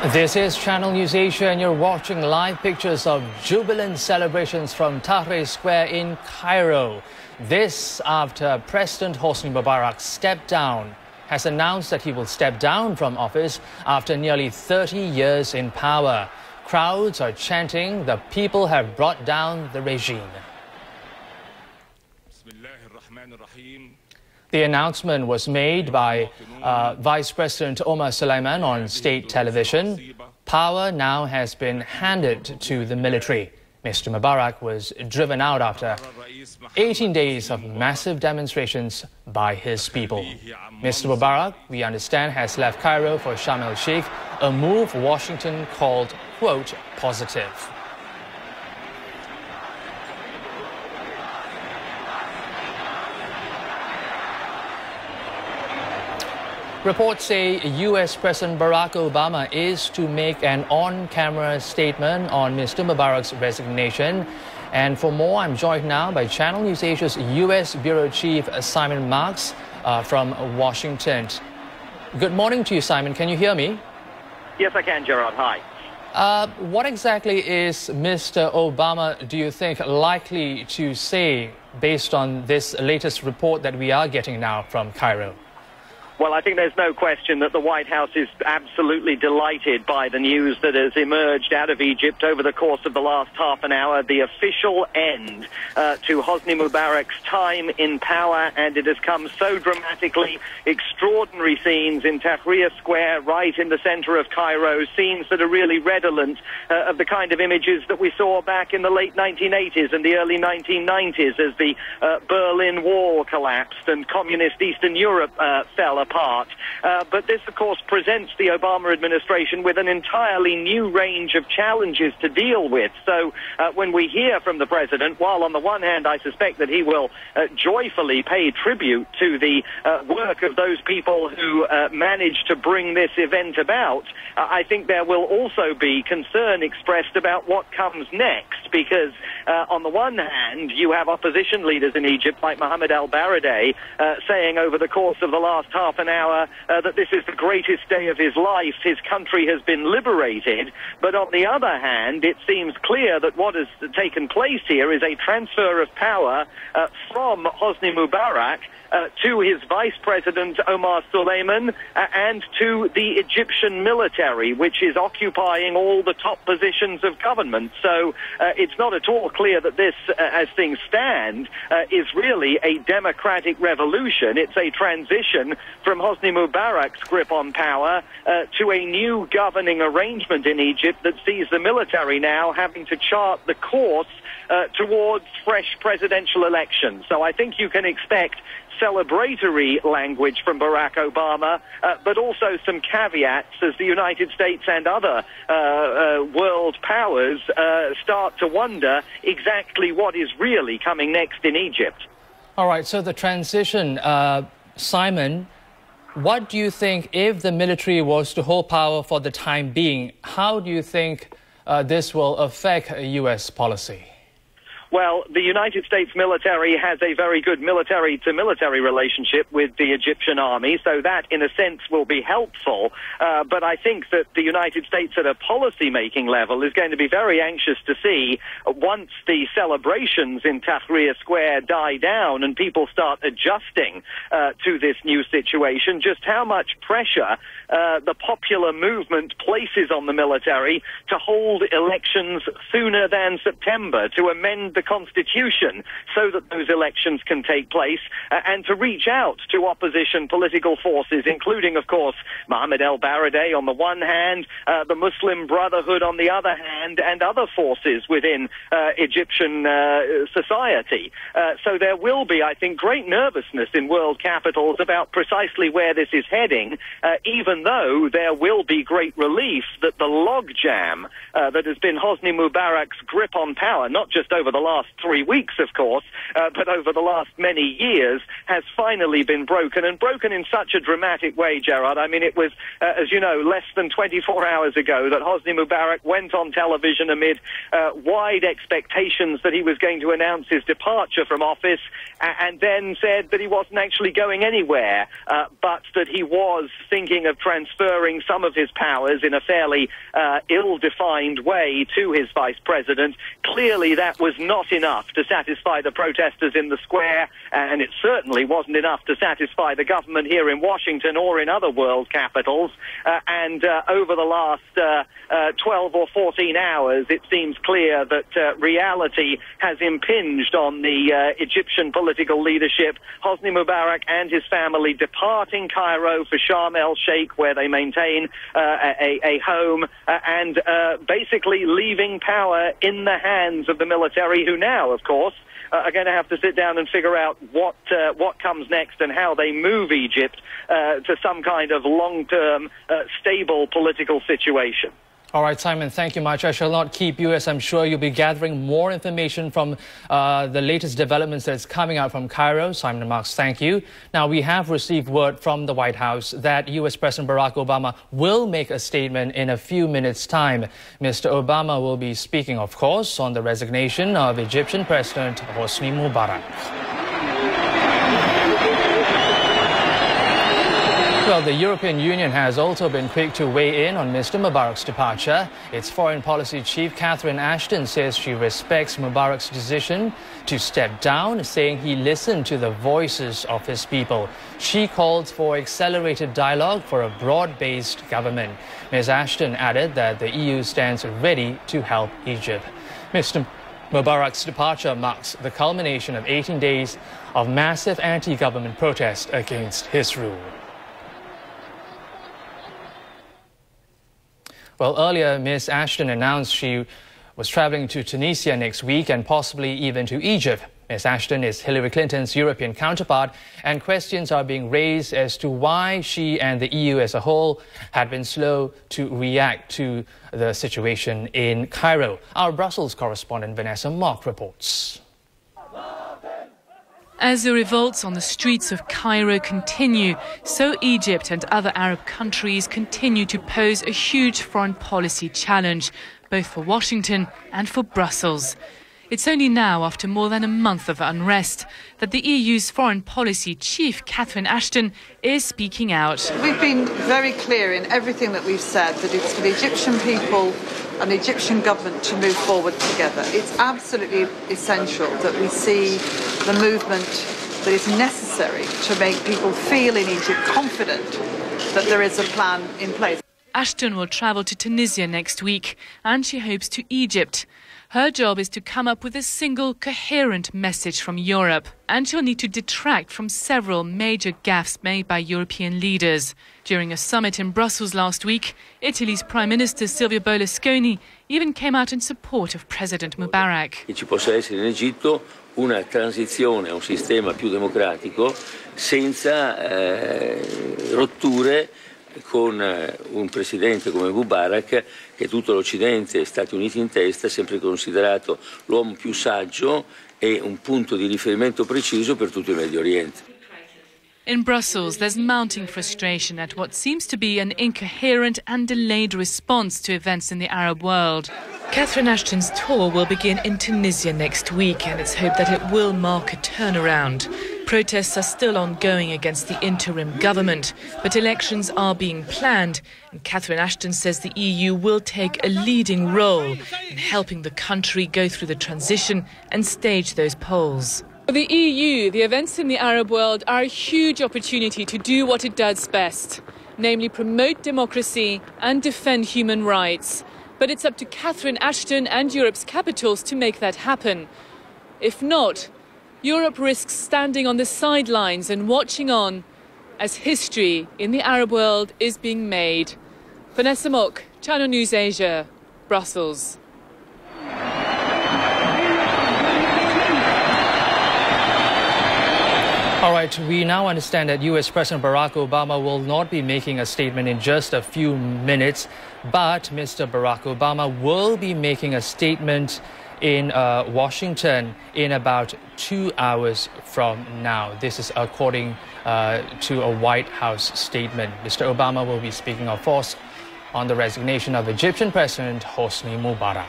This is Channel News Asia and you're watching live pictures of jubilant celebrations from Tahrir Square in Cairo. This after President Hosni Mubarak has announced that he will step down from office after nearly 30 years in power. Crowds are chanting, "The people have brought down the regime." The announcement was made by Vice President Omar Suleiman on state television. Power now has been handed to the military. Mr. Mubarak was driven out after 18 days of massive demonstrations by his people. Mr. Mubarak, we understand, has left Cairo for Sharm el-Sheikh, a move Washington called, quote, positive. Reports say U.S. President Barack Obama is to make an on-camera statement on Mr. Mubarak's resignation. And for more, I'm joined now by Channel News Asia's U.S. Bureau Chief Simon Marks from Washington. Good morning to you, Simon. Can you hear me? Yes, I can, Gerard. Hi. What exactly is Mr. Obama, do you think, likely to say based on this latest report that we are getting now from Cairo? Well, I think there's no question that the White House is absolutely delighted by the news that has emerged out of Egypt over the course of the last half an hour, the official end to Hosni Mubarak's time in power, and it has come so dramatically. Extraordinary scenes in Tahrir Square, right in the center of Cairo, scenes that are really redolent of the kind of images that we saw back in the late 1980s and the early 1990s as the Berlin Wall collapsed and communist Eastern Europe fell apart. But this, of course, presents the Obama administration with an entirely new range of challenges to deal with. So when we hear from the president, while on the one hand I suspect that he will joyfully pay tribute to the work of those people who managed to bring this event about, I think there will also be concern expressed about what comes next, because on the one hand you have opposition leaders in Egypt like Mohammed al-Baradei saying over the course of the last half an hour that this is the greatest day of his life. His country has been liberated. But on the other hand, it seems clear that what has taken place here is a transfer of power from Hosni Mubarak to his Vice President Omar Suleiman and to the Egyptian military, which is occupying all the top positions of government. So it's not at all clear that this, as things stand, is really a democratic revolution. It's a transition from Hosni Mubarak's grip on power to a new governing arrangement in Egypt that sees the military now having to chart the course towards fresh presidential elections. So I think you can expect celebratory language from Barack Obama, but also some caveats as the United States and other world powers start to wonder exactly what is really coming next in Egypt. All right, so the transition, Simon, what do you think if the military was to hold power for the time being? How do you think this will affect U.S. policy? Well, the United States military has a very good military-to-military relationship with the Egyptian army, so that, in a sense, will be helpful. But I think that the United States at a policy-making level is going to be very anxious to see, once the celebrations in Tahrir Square die down and people start adjusting to this new situation, just how much pressure the popular movement places on the military to hold elections sooner than September, to amend the Constitution so that those elections can take place, and to reach out to opposition political forces, including, of course, Mohammed al-Baradei on the one hand, the Muslim Brotherhood on the other hand, and other forces within Egyptian society. So there will be, I think, great nervousness in world capitals about precisely where this is heading, even though there will be great relief that the logjam that has been Hosni Mubarak's grip on power, not just over the last 3 weeks, of course, but over the last many years, has finally been broken, and broken in such a dramatic way, Gerard. I mean, it was, as you know, less than 24 hours ago that Hosni Mubarak went on television amid wide expectations that he was going to announce his departure from office, and then said that he wasn't actually going anywhere, but that he was thinking of transferring some of his powers in a fairly ill-defined way to his vice president. Clearly, that was not enough to satisfy the protesters in the square, and it certainly wasn't enough to satisfy the government here in Washington or in other world capitals. And over the last 12 or 14 hours, it seems clear that reality has impinged on the Egyptian political leadership. Hosni Mubarak and his family departing Cairo for Sharm el-Sheikh, where they maintain a home, and basically leaving power in the hands of the military, who now, of course, are going to have to sit down and figure out what comes next and how they move Egypt to some kind of long-term, stable political situation. All right, Simon, thank you much. I shall not keep you, as I'm sure you'll be gathering more information from the latest developments that's coming out from Cairo. Simon and Marks, thank you. Now, we have received word from the White House that U.S. President Barack Obama will make a statement in a few minutes' time. Mr. Obama will be speaking, of course, on the resignation of Egyptian President Hosni Mubarak. Well, the European Union has also been quick to weigh in on Mr. Mubarak's departure. Its foreign policy chief, Catherine Ashton, says she respects Mubarak's decision to step down, saying he listened to the voices of his people. She called for accelerated dialogue for a broad-based government. Ms. Ashton added that the EU stands ready to help Egypt. Mr. Mubarak's departure marks the culmination of 18 days of massive anti-government protest against his rule. Well, earlier, Ms. Ashton announced she was traveling to Tunisia next week and possibly even to Egypt. Ms. Ashton is Hillary Clinton's European counterpart, and questions are being raised as to why she and the EU as a whole had been slow to react to the situation in Cairo. Our Brussels correspondent Vanessa Mock reports. As the revolts on the streets of Cairo continue, so Egypt and other Arab countries continue to pose a huge foreign policy challenge, both for Washington and for Brussels. It's only now, after more than a month of unrest, that the EU's foreign policy chief, Catherine Ashton, is speaking out. We've been very clear in everything that we've said that it's for the Egyptian people and the Egyptian government to move forward together. It's absolutely essential that we see the movement that is necessary to make people feel in Egypt confident that there is a plan in place. Ashton will travel to Tunisia next week, and she hopes to Egypt. Her job is to come up with a single, coherent message from Europe, and she'll need to detract from several major gaffes made by European leaders. During a summit in Brussels last week, Italy's Prime Minister Silvio Berlusconi even came out in support of President Mubarak. Che ci possa essere in Egitto una transizione a un sistema più democratico senza rotture, con un presidente come Mubarak, che tutto l'Occidente, Stati Uniti in testa, ha sempre considerato l'uomo più saggio e un punto di riferimento preciso per tutto il Medio Oriente. In Brussels, there's mounting frustration at what seems to be an incoherent and delayed response to events in the Arab world. Catherine Ashton's tour will begin in Tunisia next week, and it's hoped that it will mark a turnaround. Protests are still ongoing against the interim government, but elections are being planned, and Catherine Ashton says the EU will take a leading role in helping the country go through the transition and stage those polls. For the EU, the events in the Arab world are a huge opportunity to do what it does best, namely promote democracy and defend human rights. But it's up to Catherine Ashton and Europe's capitals to make that happen. If not, Europe risks standing on the sidelines and watching on as history in the Arab world is being made. Vanessa Mock, Channel News Asia, Brussels. All right, we now understand that U.S. President Barack Obama will not be making a statement in just a few minutes, but Mr. Barack Obama will be making a statement in Washington in about 2 hours from now. This is according to a White House statement. Mr. Obama will be speaking, of course, on the resignation of Egyptian President Hosni Mubarak.